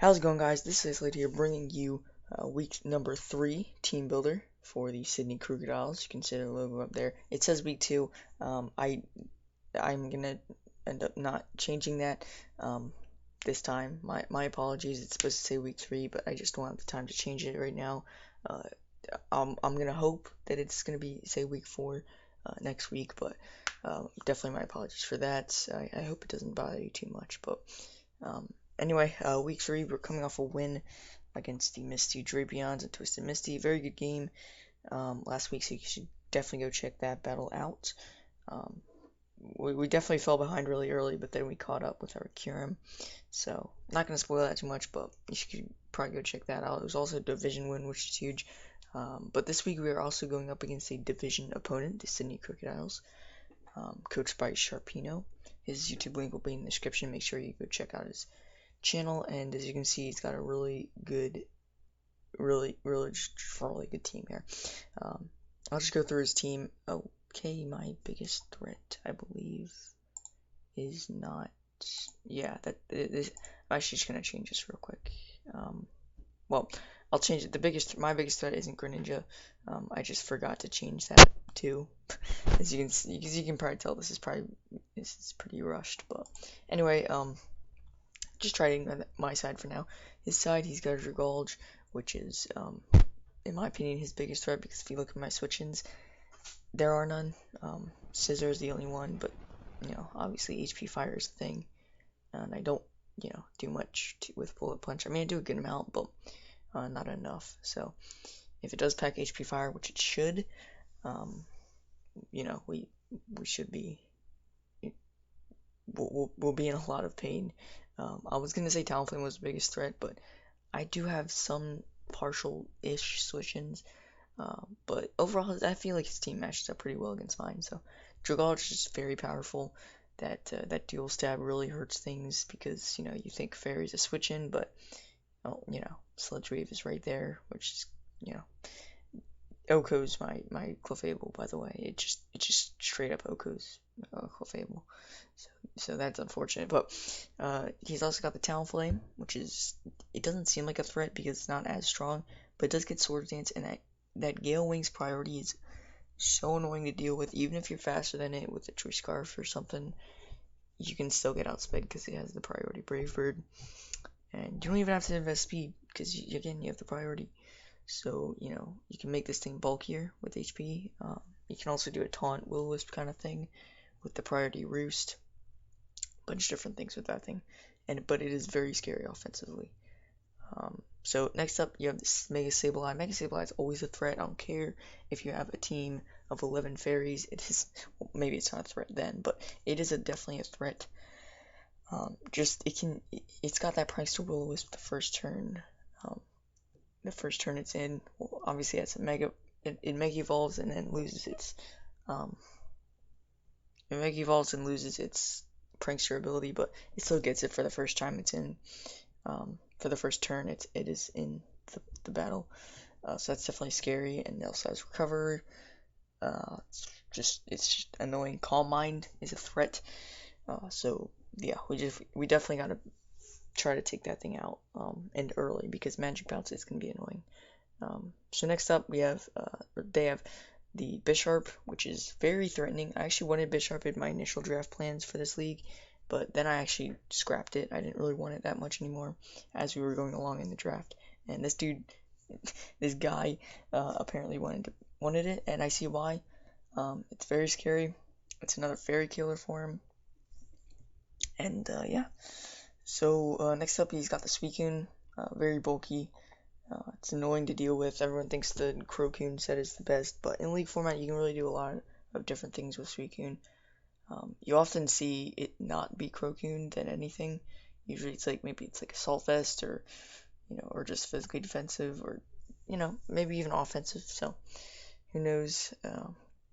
How's it going, guys? This is Slade here, bringing you week number 3 team builder for the Sydney Krookodiles. You can see the logo up there. It says week 2. I'm gonna end up not changing that this time. My apologies. It's supposed to say week 3, but I just don't have the time to change it right now. Uh, I'm gonna hope that it's gonna be say week 4 next week, but definitely my apologies for that. I hope it doesn't bother you too much, but. Anyway, week 3, we're coming off a win against the Misty Drapions and Twisted Misty. Very good game last week, so you should definitely go check that battle out. We definitely fell behind really early, but then we caught up with our Curum. So, not going to spoil that too much, but you should probably go check that out. It was also a division win, which is huge. But this week we are also going up against a division opponent, the Sydney Krookodiles, coached by Sharpino. His YouTube link will be in the description. Make sure you go check out his channel, and as you can see, he's got a really good team here. I'll just go through his team. Okay, my biggest threat, I believe, is not. Yeah, that is. I'm actually just gonna change this real quick. Well, I'll change it. My biggest threat isn't Greninja. I just forgot to change that too. As you can probably tell, this is pretty rushed. But anyway, just trying on my side for now. His side, he's got Gulch, which is, in my opinion, his biggest threat, because if you look at my switch-ins, there are none. Scissor is the only one, but, obviously HP Fire is the thing, and I don't, do much with Bullet Punch. I mean, I do a good amount, but not enough. So, if it does pack HP Fire, which it should, we should be, we'll be in a lot of pain. I was gonna say Talonflame was the biggest threat, but I do have some partial-ish switch-ins. But overall, I feel like his team matches up pretty well against mine. So Dragalge is just very powerful. That dual stab really hurts things because you think Fairy's a switch-in, but Sludge Wave is right there, which is Oko's my Clefable, by the way. It just straight up Oko's Clefable. So that's unfortunate. But he's also got the Talonflame, which it doesn't seem like a threat because it's not as strong, but it does get Swords Dance, and that Gale Wings priority is so annoying to deal with. Even if you're faster than it with a Choice Scarf or something, you can still get outsped because it has the priority Brave Bird. And you don't even have to invest speed because, again, you have the priority. So, you can make this thing bulkier with HP. You can also do a Taunt, Will-O-Wisp kind of thing with the priority Roost. Bunch of different things with that thing. But it is very scary offensively. So next up, you have this Mega Sableye. Mega Sableye is always a threat. I don't care if you have a team of 11 fairies. It is, well, maybe it's not a threat then, but it is definitely a threat. It's got that price to Will-O-Wisp the first turn. The first turn it's in, well, obviously it's it Mega Evolves and then loses its Prankster ability, but it still gets it for the first time it's in. For the first turn, it is in the battle, so that's definitely scary. And it also has Recover. It's just annoying. Calm Mind is a threat. So yeah, we definitely gotta try to take that thing out and early because Magic Bounce is gonna be annoying. So next up they have the Bisharp, which is very threatening. I actually wanted Bisharp in my initial draft plans for this league, but then I actually scrapped it. I didn't really want it that much anymore as we were going along in the draft. And this guy apparently wanted it, and I see why. It's very scary. It's another fairy killer for him. And yeah. So next up, he's got the Suicune, very bulky. It's annoying to deal with. Everyone thinks the Crocoon set is the best, but in League format, you can really do a lot of different things with Suicune. You often see it not be Crocoon than anything. Usually it's like, maybe it's like Assault Vest or, or just physically defensive or, maybe even offensive. So, who knows?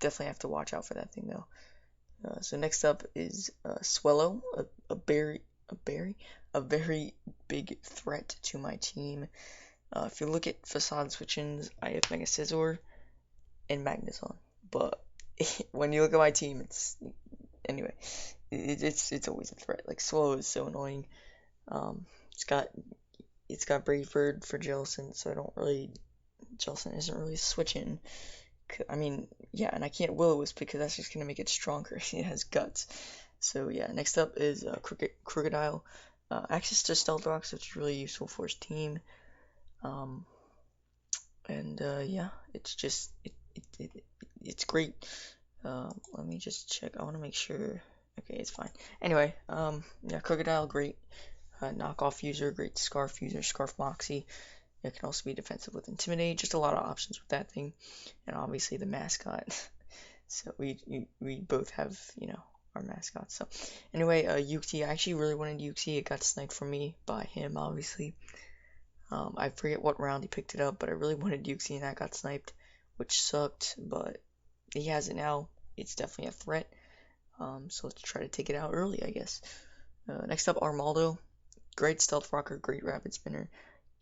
Definitely have to watch out for that thing though. So next up is Swellow, a very big threat to my team. If you look at Facade switch-ins, I have Mega Scizor and Magnezone, but when you look at my team, it's always a threat. Like Swallow is so annoying. It's got it's got Brave Bird for Jellicent, so Jellicent isn't really switching. I mean, yeah, and I can't Will-O-Wisp because that's just gonna make it stronger. It has guts. So yeah, next up is Crocodile. Access to Stealth Rocks, which is really useful for his team. Um, and yeah, it's just it's great. Let me just check. I want to make sure. Okay, it's fine. Anyway, yeah, Crocodile, great knockoff user, great Scarf user, Scarf Moxie. It can also be defensive with Intimidate. Just a lot of options with that thing, and obviously the mascot. So we both have, you know, our mascots. So anyway, Yuki, I actually really wanted Yuki. It got sniped from me by him, obviously. I forget what round he picked it up, but I really wanted Yuki and that got sniped, which sucked, but he has it now. It's definitely a threat. So let's try to take it out early, I guess. Next up, Armaldo. Great stealth rocker, great rapid spinner.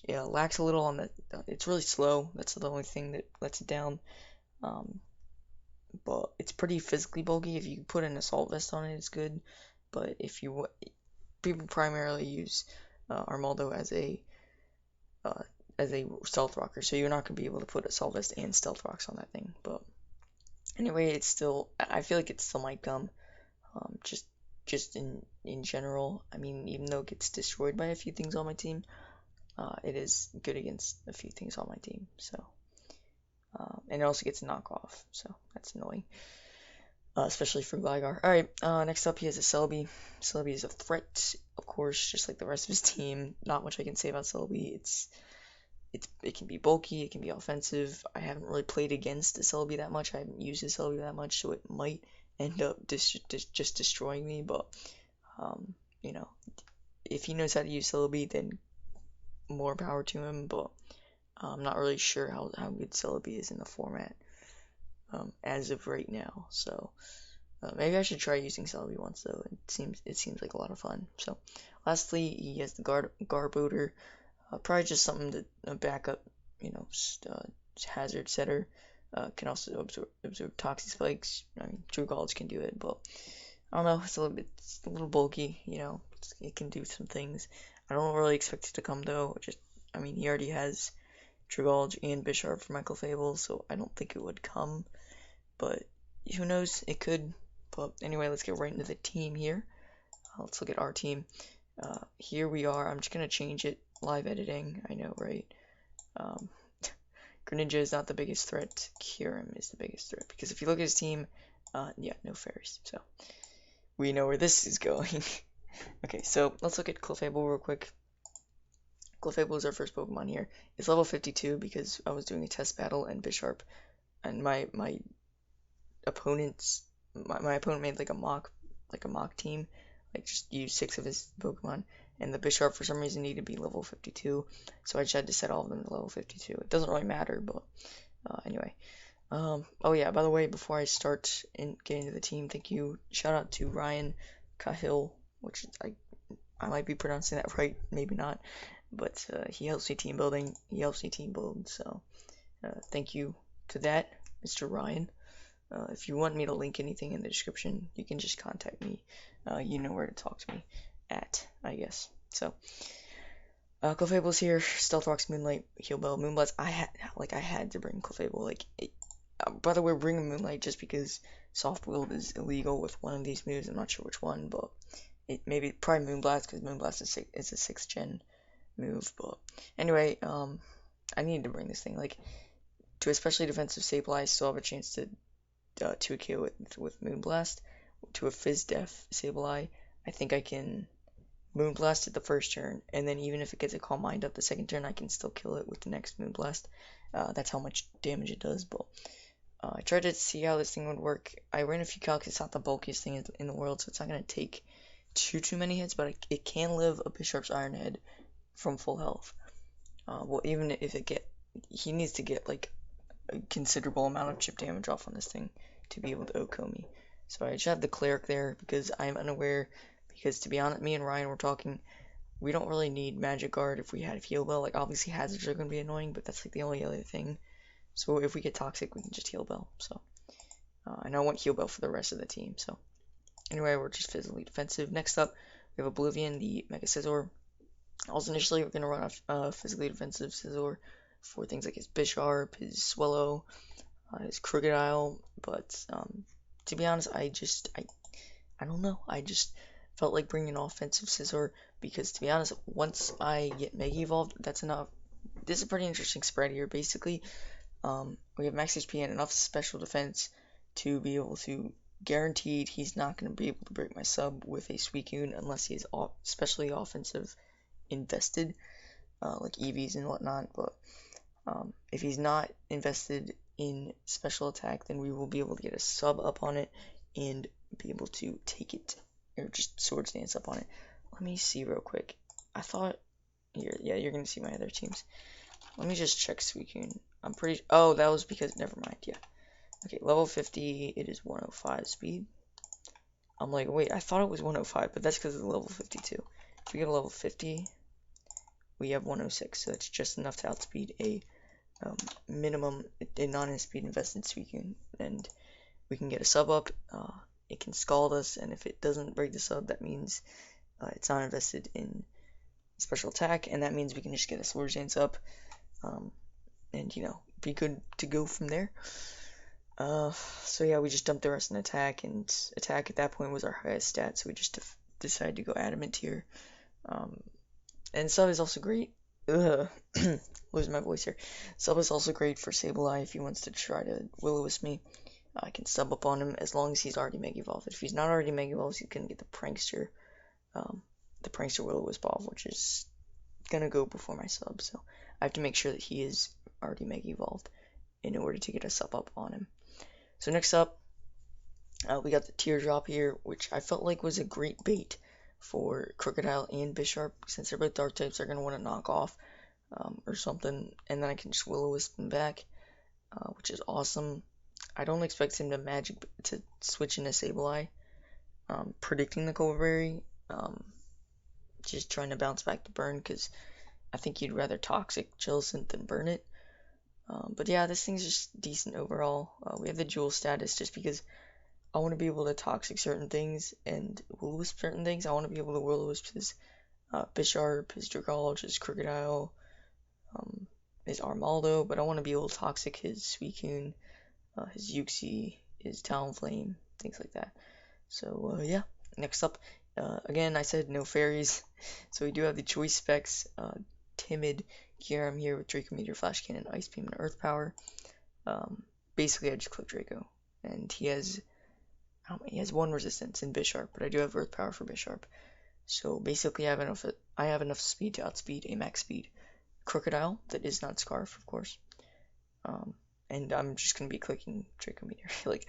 Yeah, lacks a little on the. It's really slow. That's the only thing that lets it down. But it's pretty physically bulky. If you put an assault vest on it, it's good. But if you people primarily use Armaldo as a stealth rocker, so you're not gonna be able to put assault vest and stealth rocks on that thing. But anyway, it's still. I feel like it still might come. Just in general. I mean, even though it gets destroyed by a few things on my team, it is good against a few things on my team. So. And it also gets a knockoff, so that's annoying. Especially for Gligar. Alright, next up he has a Celebi. Celebi is a threat, of course, just like the rest of his team. Not much I can say about Celebi. It can be bulky, it can be offensive. I haven't really played against the Celebi that much. I haven't used the Celebi that much, so it might end up just destroying me. But you know, if he knows how to use Celebi, then more power to him. But I'm not really sure how good Celebi is in the format as of right now. So maybe I should try using Celebi once though. It seems like a lot of fun. So lastly, he has the Garbodor. Probably just something to back up, you know, hazard setter. Can also absorb toxic spikes. I mean, True College can do it, but I don't know. It's a little bulky. You know, it can do some things. I don't really expect it to come though. I mean, he already has True College and Bisharp for Michael Fable, so I don't think it would come. But who knows? It could. But anyway, let's get right into the team here. Let's look at our team. Here we are. I'm just gonna change it. Live editing. I know, right? Greninja is not the biggest threat. Kyurem is the biggest threat because if you look at his team, yeah, no fairies. So we know where this is going. Okay, so let's look at Clefable real quick. Clefable is our first Pokemon here. It's level 52 because I was doing a test battle and Bisharp, and my opponent made like a mock team, like just used 6 of his Pokemon, and the Bisharp for some reason needed to be level 52, so I just had to set all of them to level 52. It doesn't really matter, but anyway. Oh yeah, by the way, before I start getting into the team, shout out to Ryan Cahill, which I might be pronouncing that right, maybe not. But he helps me team building. He helps me team build. So thank you to that, Mr. Ryan. If you want me to link anything in the description, you can just contact me. You know where to talk to me at, I guess. So Clefable's here. Stealth Rocks, Moonlight, Heal Bell, Moonblast. I had to bring Clefable. By the way, we're bringing Moonlight just because Soft Wield is illegal with one of these moves. I'm not sure which one, but probably Moonblast because Moonblast is a 6th gen move. But anyway, I needed to bring this thing. To especially defensive Sableye, I still have a chance to 2K with Moonblast. To a Fizz Def Sableye, I think I can Moonblast it the first turn, and then even if it gets a Calm Mind up the second turn, I can still kill it with the next Moonblast. That's how much damage it does. But I tried to see how this thing would work. I ran a few calcs. It's not the bulkiest thing in the world, so it's not gonna take too many hits, but it can live a Bisharp's Iron Head from full health. Well, even if he needs to get like a considerable amount of chip damage off on this thing to be able to OHKO me. So I just have the Cleric there because I'm unaware. Because to be honest, me and Ryan were talking. We don't really need Magic Guard if we had Heal Bell. Like obviously hazards are gonna be annoying, but that's like the only other thing. So if we get Toxic, we can just Heal Bell. So and I want Heal Bell for the rest of the team. So anyway, we're just physically defensive. Next up, we have Oblivion, the Mega Scizor. Also, initially, we're going to run off physically defensive Scizor for things like his Bisharp, his Swallow, his Krookodile, but to be honest, I don't know. I just felt like bringing an offensive Scizor because, to be honest, once I get Mega Evolved, that's enough. This is a pretty interesting spread here. Basically, we have max HP and enough special defense to be able to guaranteed he's not going to be able to break my sub with a Suicune unless he is especially offensive invested, like EVs and whatnot. But if he's not invested in special attack, then we will be able to get a sub up on it and be able to take it, or just Swords Dance up on it. Let me see real quick. I thought, here, yeah, you're going to see my other teams. Let me just check Suicune. I'm pretty, oh, that was because, never mind, yeah. Okay, level 50, it is 105 speed. I'm like, wait, I thought it was 105, but that's because of the level 52. If we get a level 50, we have 106, so that's just enough to outspeed a minimum, a non-speed invested Suicune, and we can get a sub up. It can scald us, and if it doesn't break the sub, that means it's not invested in special attack, and that means we can just get a Swords Dance up, and be good to go from there. So yeah, we just dumped the rest in attack, and attack at that point was our highest stat, so we just decided to go adamant here. And sub is also great. Losing my voice here. Sub is also great for Sableye if he wants to try to Will-O-Wisp me. I can sub up on him as long as he's already Mega Evolved. If he's not already Mega Evolved, he's gonna get the Prankster Will-O-Wisp off, which is gonna go before my sub. So I have to make sure that he is already Mega Evolved in order to get a sub up on him. So next up, we got the Teardrop here, which I felt like was a great bait for Krookodile and Bisharp, since they're both Dark types. They're gonna want to knock off or something, and then I can just Will-O-Wisp him back, which is awesome. I don't expect him to switch into Sableye, predicting the Cobra Berry, just trying to bounce back the burn, because I think he'd rather Toxic Jellicent than burn it. But yeah, this thing's just decent overall. We have the Jewel status just because I want to be able to Toxic certain things and Will-O-Wisp certain things. I want to be able to Will-O-Wisp his Bisharp, his Dragalge, his Krookodile, his Armaldo, but I want to be able to Toxic his Suicune, his Uxie, his Talonflame, things like that. So yeah, next up, again, I said no fairies, so we do have the choice specs, Timid Kyurem here with Draco Meteor, Flash Cannon, Ice Beam, and Earth Power. Basically, I just click Draco, and he has one resistance in Bisharp, but I do have Earth Power for Bisharp. So basically, I have enough speed to outspeed a max speed Krookodile that is not Scarf, of course. And I'm just gonna be clicking Draco Meteor. Like,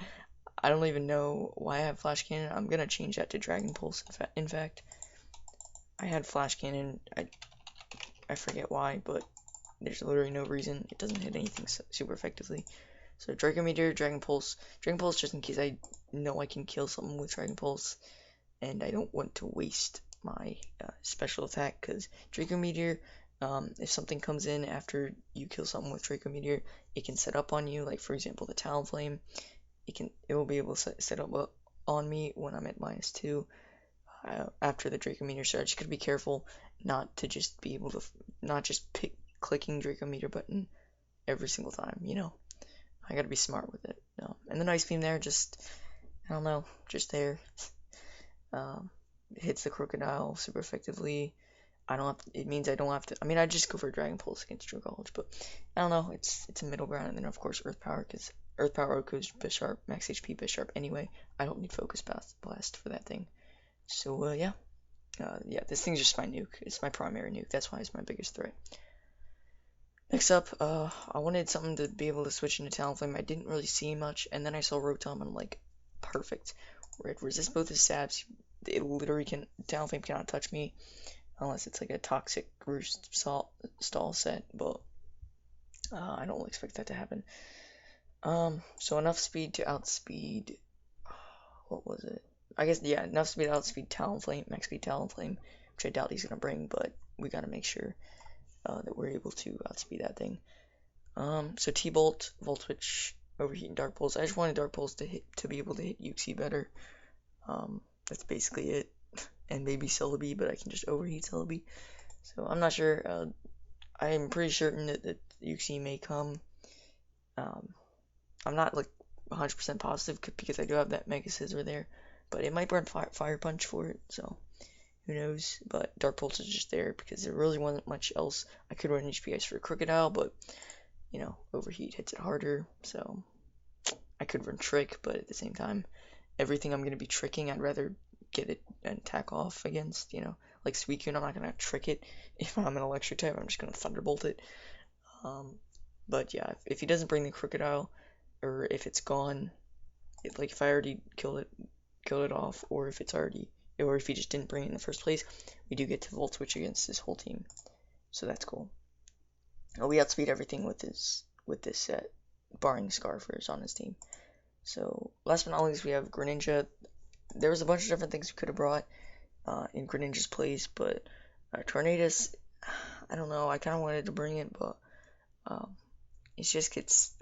I don't even know why I have Flash Cannon. I'm gonna change that to Dragon Pulse. In fact, I had Flash Cannon. I forget why, but there's literally no reason. It doesn't hit anything super effectively. So Draco Meteor, Dragon Pulse just in case I know I can kill something with Dragon Pulse, and I don't want to waste my special attack, because Draco Meteor, if something comes in after you kill something with Draco Meteor, it can set up on you. Like, for example, the Talonflame, it will be able to set up on me when I'm at -2 after the Draco Meteor. So I just gotta be careful not to just be able to not just clicking Draco Meteor button every single time. I gotta be smart with it. And the Ice Beam there, just I don't know, just there. It hits the Krookodile super effectively. It means I don't have to. I mean, I just go for Dragon Pulse against Dragalge, but I don't know. It's a middle ground, and then of course Earth Power, because Earth Power goes Bisharp, max HP Bisharp anyway. I don't need Focus Blast for that thing. So yeah, this thing's just my nuke. It's my primary nuke. That's why it's my biggest threat. Next up, I wanted something to be able to switch into Talonflame. I didn't really see much, and then I saw Rotom, and I'm like, perfect. Where it resists both his stabs. It literally Talonflame cannot touch me unless it's like a Toxic Roost stall set, but I don't expect that to happen. So enough speed to outspeed, what was it? I guess, yeah, enough speed to outspeed Talonflame, max speed Talonflame, which I doubt he's gonna bring, but we gotta make sure that we're able to outspeed that thing. So T-Bolt, Volt Switch, Overheat, and Dark Pulse. I just wanted Dark Pulse to be able to hit Uxie better. That's basically it. And maybe Celebi, but I can just Overheat Celebi. So I'm not sure. I'm pretty certain that Yuxi may come. Um, I'm not like 100% positive because I do have that Mega Scissor there, but it might burn Fire Punch for it, so who knows. But Dark Pulse is just there because there really wasn't much else. I could run HP Ice for Crocodile, but you know, Overheat hits it harder, so I could run Trick, but at the same time, everything I'm going to be tricking, I'd rather get it and attack off against, you know, like Suicune, I'm not going to trick it. If I'm an electric type, I'm just going to Thunderbolt it. Um, but yeah, if he doesn't bring the Crocodile, or if it's gone, like if I already killed it off, or if it's already, or if he just didn't bring it in the first place, we do get to Volt Switch against this whole team, so that's cool. Oh, we outspeed everything with this set, barring Scarfers on his team. So last but not least, we have Greninja. There was a bunch of different things we could have brought in Greninja's place, but Tornadus, I don't know. I kind of wanted to bring it, but it just gets,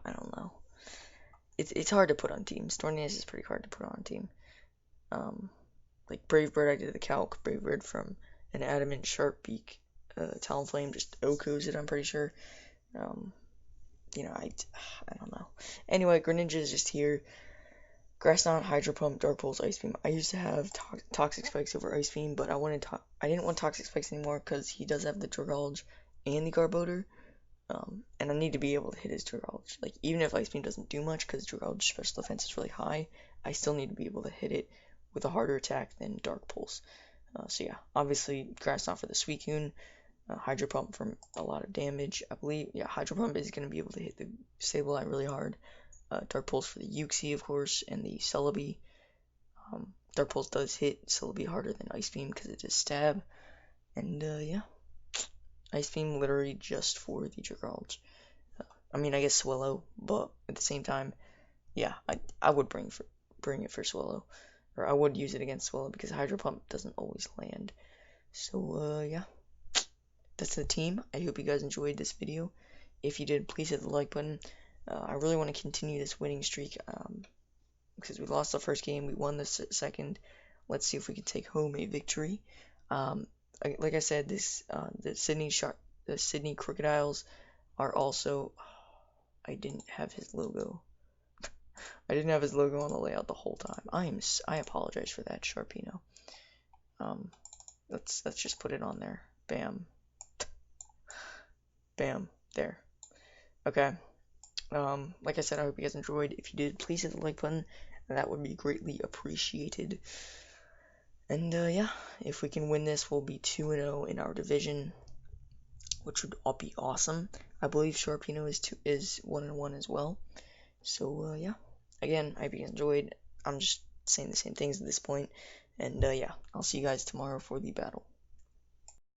I don't know. It's hard to put on teams. Tornadus is pretty hard to put on team. Like Brave Bird, I did the calc. Brave Bird from an Adamant Sharpbeak Talonflame just OHKOs it, I'm pretty sure. You know, I don't know. Anyway, Greninja is just here. Grass Knot, Hydro Pump, Dark Pulse, Ice Beam. I used to have Toxic Spikes over Ice Beam, but I didn't want Toxic Spikes anymore because he does have the Dragalge and the Garbodor. And I need to be able to hit his Dragalge. Like, even if Ice Beam doesn't do much because Dragalge special defense is really high, I still need to be able to hit it with a harder attack than Dark Pulse. So yeah, obviously Grass Knot for the Suicune, Hydro Pump for a lot of damage. I believe, yeah, Hydro Pump is going to be able to hit the Sableye really hard. Dark Pulse for the Uxie, of course, and the Celebi. Dark Pulse does hit Celebi harder than Ice Beam because it does stab. And yeah, Ice Beam literally just for the Dragalge. I mean, I guess Swellow, but at the same time, yeah, I would bring it for Swellow. Or I would use it against Swellow because Hydro Pump doesn't always land. So yeah, that's the team. I hope you guys enjoyed this video. If you did, please hit the like button. I really want to continue this winning streak because we lost the first game, we won the second. Let's see if we can take home a victory. Like I said, the Sydney Krookodiles are also. I didn't have his logo. I didn't have his logo on the layout the whole time. I apologize for that, Sharpino. Let's just put it on there. Bam. Bam. There. Okay. Like I said, I hope you guys enjoyed. If you did, please hit the like button. That would be greatly appreciated. And yeah, if we can win this, we'll be 2-0 in our division, which would all be awesome. I believe Sharpino is 1-1 as well. So yeah, again, I hope you guys enjoyed. I'm just saying the same things at this point. And yeah, I'll see you guys tomorrow for the battle.